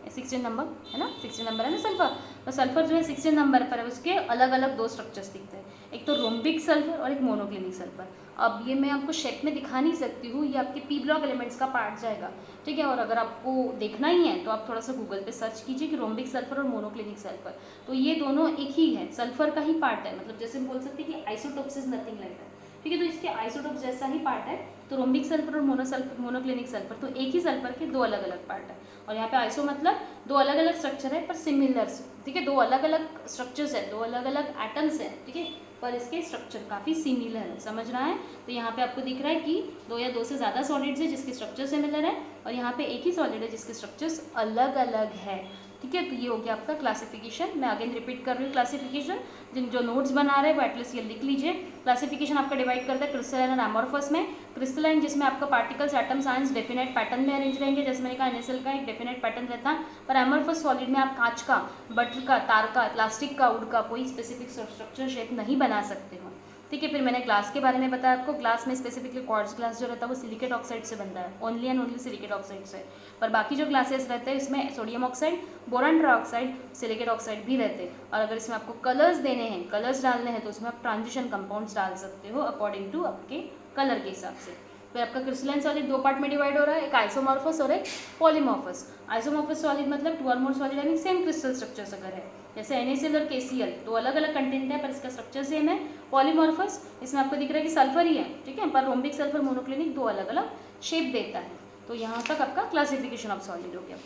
16 नंबर है ना, 16 नंबर है ना सल्फर, तो सल्फर जो है 16 नंबर पर है, उसके अलग अलग दो स्ट्रक्चर्स दिखते हैं, एक तो रोम्बिक सल्फर और एक मोनोक्लिनिक सल्फर। अब ये मैं आपको शेप में दिखा नहीं सकती हूँ, ये आपके पी ब्लॉक एलिमेंट्स का पार्ट जाएगा। ठीक है, और अगर आपको देखना ही है तो आप थोड़ा सा गूगल पे सर्च कीजिए कि रोम्बिक सल्फर और मोनोक्लिनिक सल्फर, तो ये दोनों एक ही है, सल्फर का ही पार्ट है, मतलब जैसे हम बोल सकते हैं कि isotopes is nothing like that. ठीक है, तो इसके आइसोटोप्स जैसा ही पार्ट है। तो रोम्बिक सल्फर और मोनोक्लिनिक सल्फर तो एक ही सल्फर के दो अलग अलग पार्ट है, और यहाँ पे आइसो मतलब दो अलग अलग स्ट्रक्चर है पर सिमिलर। ठीक है, दो अलग अलग स्ट्रक्चर्स है, दो अलग अलग एटम्स है, ठीक है, पर इसके स्ट्रक्चर काफ़ी सिमिलर है, समझ रहा है। तो यहाँ पे आपको दिख रहा है कि दो या दो से ज़्यादा सॉलिड्स है जिसके स्ट्रक्चर सिमिलर है, और यहाँ पे एक ही सॉलिड है जिसके स्ट्रक्चर्स अलग अलग है। ठीक है, तो ये हो गया आपका क्लासिफिकेशन। मैं अगेन रिपीट कर रही हूँ क्लासिफिकेशन, जिन जो नोट्स बना रहे हैं वो एटलीस्ट ये लिख लीजिए। क्लासिफिकेशन आपका डिवाइड करता है क्रिस्टलाइन और एमॉर्फस में। क्रिस्टलाइन जिसमें आपका particles atoms ions definite pattern में अरेंज रहेंगे, जैसे मैंने कहा NaCl का एक डेफिनेट पैटर्न रहता है, पर एमॉर्फस सॉलिड में आप कांच का, बटर का, तार का, प्लास्टिक का, वुड का कोई स्पेसिफिक स्ट्रक्चर शेप नहीं बना सकते हो। ठीक है, फिर मैंने ग्लास के बारे में बताया आपको, ग्लास में स्पेसिफिकली क्वार्ट्ज ग्लास जो रहता है वो सिलिकेट ऑक्साइड से बनता है, only and only silicate oxide से, पर बाकी जो ग्लासेस रहते हैं इसमें sodium oxide, boron trioxide, silicate oxide भी रहते हैं। और अगर इसमें आपको कलर्स देने हैं, कलर्स डालने हैं, तो उसमें आप ट्रांजिशन कंपाउंड्स डाल सकते हो अकॉर्डिंग टू आपके कलर के हिसाब से। फिर आपका क्रिस्टलाइन सॉलिड दो पार्ट में डिवाइड हो रहा है, एक आइसोमॉर्फस और एक पॉलीमॉर्फस। आइसोमॉर्फस सॉलिड मतलब 2 और more solid having same crystal structures अगर है, जैसे NaCl और KCl दो अलग अलग कंटेंट है पर इसका स्ट्रक्चर सेम है। पॉलीमॉर्फस इसमें आपको दिख रहा है कि सल्फर ही है, ठीक है, पर रोम्बिक सल्फर मोनोक्लिनिक दो अलग अलग शेप देता है। तो यहाँ तक आपका क्लासिफिकेशन ऑफ सॉलिड हो गया।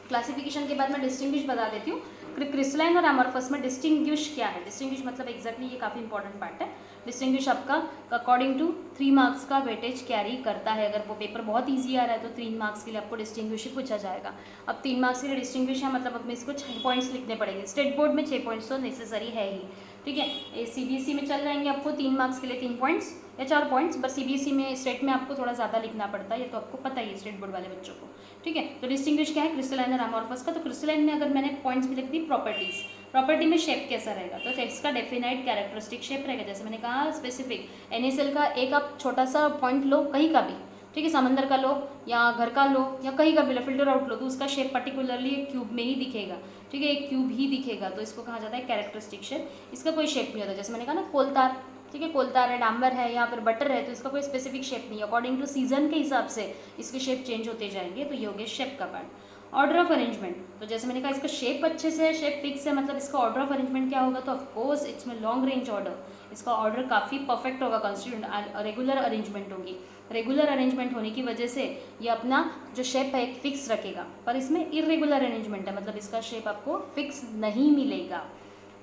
क्लासिफिकेशन के बाद मैं डिस्टिंग्विश बता देती हूँ। क्रिस्टलाइन और एमॉर्फस में डिस्टिंग्विश क्या है, डिस्टिंग्विश मतलब एग्जैक्टली ये काफ़ी इंपॉर्टेंट पार्ट है। डिस्टिंग्विश आपका अकॉर्डिंग टू 3 मार्क्स का वेटेज कैरी करता है। अगर वो पेपर बहुत ईजी आ रहा है तो 3 मार्क्स के लिए आपको डिस्टिंग्विश पूछा जाएगा। अब 3 मार्क्स के लिए डिस्टिंग्विश है मतलब अपने इसको 6 पॉइंट्स लिखने पड़ेंगे। स्टेट बोर्ड में 6 पॉइंट्स तो नेसेसरी है ही, ठीक है। CBSE में चल जाएंगे आपको 3 मार्क्स के लिए 3 पॉइंट्स या 4 पॉइंट्स, बस CBSE में स्टेट में आपको थोड़ा ज़्यादा लिखना पड़ता है, ये तो आपको पता ही है स्टेट बोर्ड वाले बच्चों को, ठीक है। तो डिस्टिंग्विश क्या है क्रिस्टलाइन और एमॉर्फस का। तो क्रिस्टलाइन में अगर मैंने पॉइंट्स भी लिख दी, प्रॉपर्टी में शेप कैसा रहेगा, तो शेप्स का डेफिनाइट कैरेक्टरिस्टिक शेप रहेगा। जैसे मैंने कहा स्पेसिफिक NaCl का एक आप छोटा सा पॉइंट लो कहीं का भी, ठीक है, समंदर का लो या घर का लो या कहीं का भी लो, फिल्टर आउट लो, तो उसका शेप पर्टिकुलरली एक क्यूब में ही दिखेगा, ठीक है, एक क्यूब ही दिखेगा, तो इसको कहा जाता है कैरेक्टरिस्टिक शेप। इसका कोई शेप नहीं होता। जैसे मैंने कहा ना कोलतार, ठीक है, कोलतार है, डांबर है या फिर बटर है, तो इसका कोई स्पेसिफिक शेप नहीं है, अकॉर्डिंग टू सीजन के हिसाब से इसके शेप चेंज होते जाएंगे। तो ये हो गया शेप का पार्ट। ऑर्डर ऑफ अरेंजमेंट, तो जैसे मैंने कहा इसका शेप अच्छे से है, शेप फिक्स है, मतलब इसका ऑर्डर ऑफ अरेंजमेंट क्या होगा, तो ऑफकोर्स इसमें लॉन्ग रेंज ऑर्डर, इसका ऑर्डर काफ़ी परफेक्ट होगा, कॉन्स्टिट्यूंट रेगुलर अरेंजमेंट होगी। रेगुलर अरेंजमेंट होने की वजह से ये अपना जो शेप है एक फिक्स रखेगा, पर इसमें इरेगुलर अरेंजमेंट है, मतलब इसका शेप आपको फिक्स नहीं मिलेगा।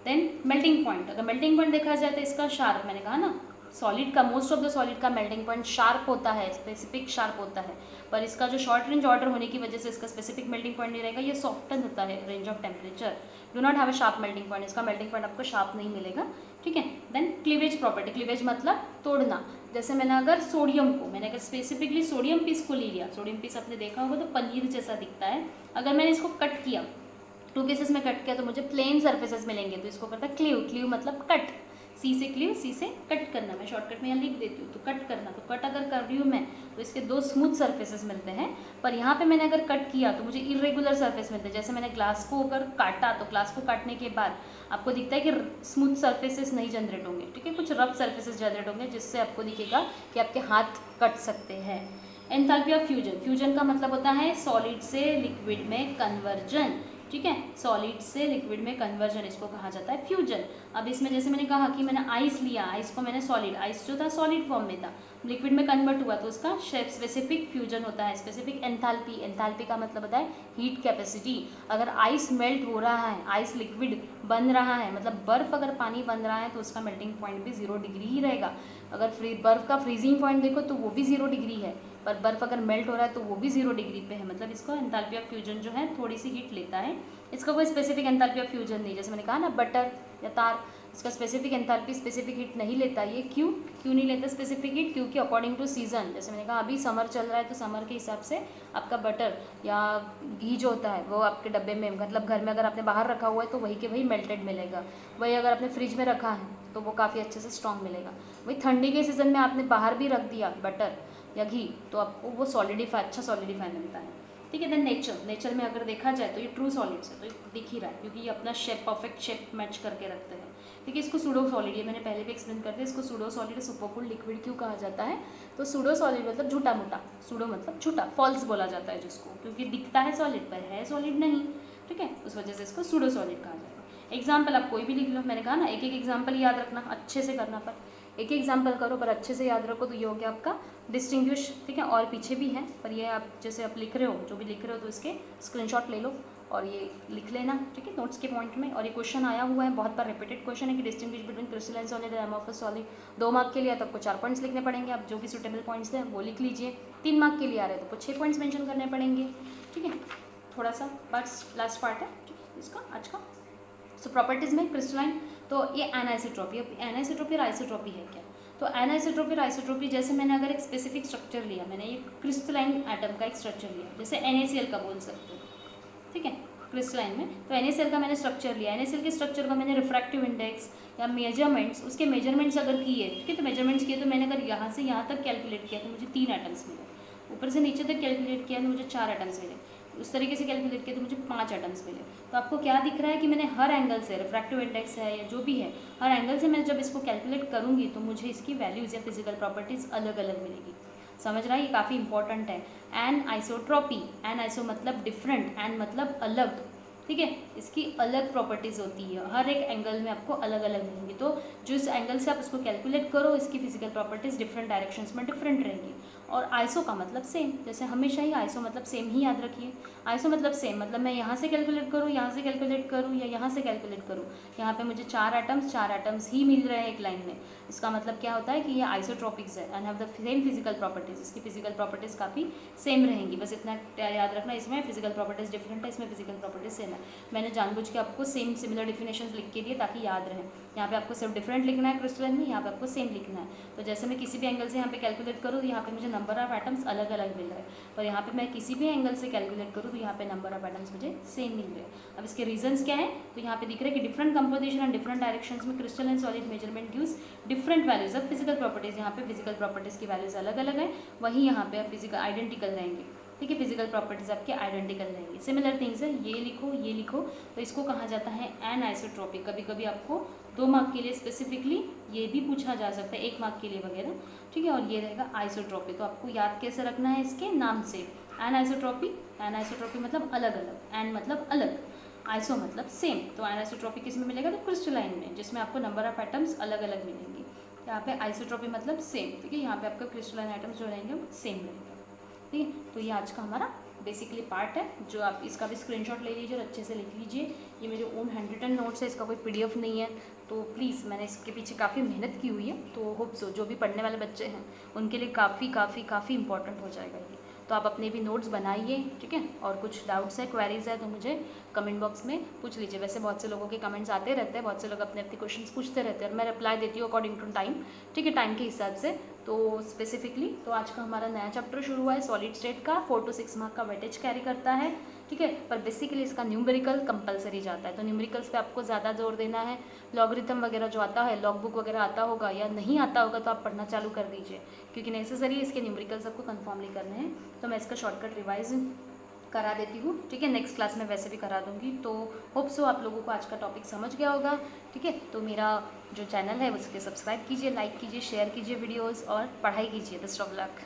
देन मेल्टिंग पॉइंट, अगर मेल्टिंग पॉइंट देखा जाए तो इसका शार्प, मैंने कहा ना सॉलिड का मोस्ट ऑफ द सॉलिड का मेल्टिंग पॉइंट शार्प होता है, स्पेसिफिक शार्प होता है, पर इसका जो शॉर्ट रेंज ऑर्डर होने की वजह से इसका स्पेसिफिक मेल्टिंग पॉइंट नहीं रहेगा, ये सॉफ्टन होता है range of temperature, do not have a sharp melting point, इसका मेल्टिंग पॉइंट आपको शार्प नहीं मिलेगा, ठीक है। देन क्लीवेज प्रॉपर्टी, क्लीवेज मतलब तोड़ना। जैसे मैंने अगर सोडियम को, मैंने अगर स्पेसिफिकली सोडियम पीस को ले लिया, सोडियम पीस आपने देखा होगा तो पनीर जैसा दिखता है, अगर मैंने इसको कट किया 2 पीसेस में कट किया तो मुझे प्लेन सर्फेसेस मिलेंगे, तो इसको करता है क्लीव, क्लीव मतलब कट, सी से क्लियर, सी से कट करना, मैं शॉर्टकट में यहाँ लिख देती हूँ, तो कट करना, तो कट अगर कर रही हूँ मैं तो इसके दो स्मूथ सर्फेसेस मिलते हैं, पर यहाँ पे मैंने अगर कट किया तो मुझे इरेगुलर सर्फेस मिलते हैं। जैसे मैंने ग्लास को अगर काटा तो ग्लास को काटने के बाद आपको दिखता है कि स्मूथ सर्फेसेस नहीं जनरेट होंगे, ठीक है, कुछ रफ सर्फेसेस जनरेट होंगे, जिससे आपको दिखेगा कि आपके हाथ कट सकते हैं। एंथैल्पी ऑफ फ्यूजन, फ्यूजन का मतलब होता है सॉलिड से लिक्विड में कन्वर्जन, ठीक है, सॉलिड से लिक्विड में कन्वर्जन, इसको कहा जाता है फ्यूजन। अब इसमें जैसे मैंने कहा कि मैंने आइस लिया, आइस को मैंने सॉलिड, आइस जो था सॉलिड फॉर्म में था, लिक्विड में कन्वर्ट हुआ तो उसका स्पेसिफिक फ्यूजन होता है, स्पेसिफिक एंथैल्पी। एंथैल्पी का मतलब होता है हीट कैपेसिटी। अगर आइस मेल्ट हो रहा है, आइस लिक्विड बन रहा है, मतलब बर्फ अगर पानी बन रहा है तो उसका मेल्टिंग पॉइंट भी 0 डिग्री ही रहेगा। अगर बर्फ का फ्रीजिंग पॉइंट देखो तो वो भी 0 डिग्री है, पर बर्फ अगर मेल्ट हो रहा है तो वो भी 0 डिग्री पे है, मतलब इसको एंथैल्पी ऑफ फ्यूजन जो है थोड़ी सी हीट लेता है। इसका कोई स्पेसिफिक एंथैल्पी ऑफ फ्यूजन नहीं, जैसे मैंने कहा ना बटर या तार, इसका स्पेसिफिक एंथैल्पी स्पेसिफिक हीट नहीं लेता। ये क्यों नहीं लेता स्पेसिफिक हीट? क्योंकि अकॉर्डिंग टू सीजन, जैसे मैंने कहा अभी समर चल रहा है तो समर के हिसाब से आपका बटर या घी जो होता है वो आपके डब्बे में, मतलब घर में अगर आपने बाहर रखा हुआ है तो वही के वही मेल्टेड मिलेगा, वही अगर आपने फ्रिज में रखा है तो वो काफ़ी अच्छे से स्ट्रॉन्ग मिलेगा। वही ठंडी के सीज़न में आपने बाहर भी रख दिया बटर या घी तो आपको वो सॉलिडिफाई, अच्छा सॉलिडिफाई मिलता है, ठीक है। देन नेचर में अगर देखा जाए तो ये ट्रू सॉलिड्स है, तो ये दिख ही रहा है क्योंकि ये अपना शेप, परफेक्ट शेप मैच करके रखते हैं, ठीक है। इसको सूडो सॉलिड, ये मैंने पहले भी एक्सप्लेन कर दिया, इसको सूडो सॉलिड, सुपरकूल्ड लिक्विड क्यों कहा जाता है? तो सूडो सॉलिड मतलब झूठा मोटा, सूडो मतलब झूठा, फॉल्स बोला जाता है जिसको, क्योंकि दिखता है सॉलिड पर है सॉलिड नहीं, ठीक है, उस वजह से इसको सूडो सॉलिड कहा जाता है। एग्जाम्पल आप कोई भी लिख लो, मैंने कहा ना एक एक एग्जाम्पल याद रखना, अच्छे से करना, पर एक एग्जाम्पल करो पर अच्छे से याद रखो, तो ये हो गया आपका डिस्टिंग्विश, ठीक है। और पीछे भी है पर ये आप जैसे आप लिख रहे हो, जो भी लिख रहे हो तो इसके स्क्रीनशॉट ले लो और ये लिख लेना, ठीक है, नोट्स के पॉइंट में। और ये क्वेश्चन आया हुआ है, बहुत बार रिपीटेड क्वेश्चन है कि distinguish between crystalline solid and amorphous solid. 2 mark के लिए तो आपको 4 पॉइंट्स लिखने पड़ेंगे, आप जो भी सुटेबल पॉइंट्स हैं वो लिख लीजिए। 3 मार्क के लिए आ रहे हैं तो कुछ 6 पॉइंट्स मेंशन करने पड़ेंगे, ठीक है। थोड़ा सा बस लास्ट पार्ट है इसका आज का। सो प्रॉपर्टीज़ में क्रिस्टलाइन, तो ये एनाइसोट्रॉपी, अब एनाइसोट्रॉपी और आइसोट्रॉपी है क्या? तो एनाइसोट्रॉपी और आइसोट्रॉपी, जैसे मैंने अगर एक स्पेसिफिक स्ट्रक्चर लिया, मैंने एक क्रिस्टलाइन एटम का एक स्ट्रक्चर लिया, जैसे NaCl का बोल सकते हो, ठीक है, क्रिस्टलाइन में। तो NaCl का मैंने स्ट्रक्चर लिया, NaCl के स्ट्रक्चर का मैंने रिफ्रैक्टिव इंडेक्स या मेजरमेंट्स, उसके मेजरमेंट्स अगर किए, ठीक है, तो मेजरमेंट्स किए तो मैंने अगर यहाँ से यहाँ तक कैलकुलेट किया तो मुझे 3 एटम्स मिले, ऊपर से नीचे तक कैलकुलेट किया तो मुझे 4 एटम्स मिले, उस तरीके से कैलकुलेट किया तो मुझे 5 एटम्स मिले। तो आपको क्या दिख रहा है कि मैंने हर एंगल से, रिफ्रैक्टिव इंडेक्स है या जो भी है, हर एंगल से मैं जब इसको कैलकुलेट करूँगी तो मुझे इसकी वैल्यूज़ या फिजिकल प्रॉपर्टीज़ अलग अलग मिलेगी। समझ रहा है, ये काफ़ी इंपॉर्टेंट है। एन आइसोट्रॉपी, एन आइसो मतलब डिफरेंट, एन मतलब अलग, ठीक है, इसकी अलग प्रॉपर्टीज़ होती है, हर एक एंगल में आपको अलग अलग मिलेंगी। तो जिस एंगल से आप उसको कैलकुलेट करो इसकी फिजिकल प्रॉपर्टीज़ डिफरेंट डायरेक्शंस में डिफरेंट रहेंगी। और आइसो का मतलब सेम, जैसे हमेशा ही आइसो मतलब सेम ही याद रखिए। आइसो मतलब सेम, मतलब मैं यहाँ से कैलकुलेट करूँ, यहाँ से कैलकुलेट करूँ या यहाँ से कैलकुलेट करूँ, यहाँ पे मुझे 4 एटम्स ही मिल रहे हैं एक लाइन में। इसका मतलब क्या होता है कि ये आइसोट्रॉपिक्स है and have the same physical properties, इसकी फिजिकल प्रॉपर्टीज़ काफ़ी सेम रहेंगी। बस इतना याद रखना, इसमें फिजिकल प्रॉपर्टीज़ डिफरेंट है, इसमें फिजिकल प्रॉपर्टीज़ सेम है। मैंने जानबूझ के आपको सेम सिमिलर डिफिनेशंस लिख के दिए ताकि याद रहे। यहाँ पे आपको सिर्फ डिफरेंट लिखना है क्रिस्टलाइन में, यहाँ पे आपको सेम लिखना है। तो जैसे मैं किसी भी एंगल से यहाँ पे कैलकुलेट करूँ तो यहाँ पे मुझे नंबर ऑफ एटम्स अलग अलग मिल रहे हैं, और यहाँ पे मैं किसी भी एंगल से कैलकुलेट करूँ तो यहाँ पे नंबर ऑफ एटम्स मुझे सेम मिल रहे हैं। अब इसके रीजंस क्या है, तो यहाँ पे दिख रहा है कि different composition and different directions में crystalline solid measurement gives different values of physical properties. यहाँ पे फिजिकल प्रॉपर्टीज़ की वैल्यूज अलग अलग है, वहीं यहाँ पे आप फिजिकल आइडेंटिकल रहेंगे, ठीक है, फिजिकल प्रॉपर्टीज आपके आइडेंटिकल रहेंगी। सिमिलर थिंग्स है, ये लिखो, तो इसको कहा जाता है एन आइसोट्रॉपी। कभी कभी आपको 2 मार्क के लिए स्पेसिफिकली ये भी पूछा जा सकता है, 1 मार्क के लिए वगैरह, ठीक है। और ये रहेगा आइसोट्रॉपी, तो आपको याद कैसे रखना है इसके नाम से, एन आइसोट्रॉपी मतलब अलग अलग, एन मतलब अलग, आइसो मतलब सेम। तो एन आइसोट्रॉपी किस में मिलेगा, तो क्रिस्टलाइन में, जिसमें आपको नंबर ऑफ एटम्स अलग अलग मिलेंगे। यहाँ पे आइसोट्रॉपी मतलब सेम, ठीक है, यहाँ पे आपका क्रिस्टलाइन आइटम्स जो रहेंगे वो सेम रहेंगे, ठीक है। तो ये आज का हमारा बेसिकली पार्ट है, जो आप इसका भी स्क्रीनशॉट ले लीजिए और अच्छे से लिख लीजिए। ये मेरे ओन हैंड रिटन नोट्स है, इसका कोई PDF नहीं है, तो प्लीज़ मैंने इसके पीछे काफ़ी मेहनत की हुई है, तो होप सो जो भी पढ़ने वाले बच्चे हैं उनके लिए काफ़ी इंपॉर्टेंट हो जाएगा ये। तो आप अपने भी नोट्स बनाइए, ठीक है। और कुछ डाउट्स है, क्वेरीज है तो मुझे कमेंट बॉक्स में पूछ लीजिए। वैसे बहुत से लोगों के कमेंट्स आते रहते हैं, बहुत से लोग अपने अपने क्वेश्चंस पूछते रहते हैं और मैं रिप्लाई देती हूँ अकॉर्डिंग टू टाइम, ठीक है, टाइम के हिसाब से। तो स्पेसिफिकली तो आज का हमारा नया चैप्टर शुरू हुआ है सॉलिड स्टेट का। 4 to 6 मार्क का वेटेज कैरी करता है, ठीक है। पर बेसिकली इसका न्यूमेरिकल कंपलसरी जाता है, तो न्यूमेरिकल्स पे आपको ज़्यादा जोर देना है। लॉगरिथम वगैरह जो आता है, लॉग बुक वगैरह आता होगा या नहीं आता होगा तो आप पढ़ना चालू कर दीजिए, क्योंकि नेसेसरी इसके न्यूमेरिकल्स आपको कन्फर्मली करने हैं। तो मैं इसका शॉर्टकट रिवाइज करा देती हूँ, ठीक है। नेक्स्ट क्लास में वैसे भी करा दूँगी। तो होप सो आप लोगों को आज का टॉपिक समझ गया होगा, ठीक है। तो मेरा जो चैनल है उसके सब्सक्राइब कीजिए, लाइक कीजिए, शेयर कीजिए वीडियोस और पढ़ाई कीजिए। Best of luck.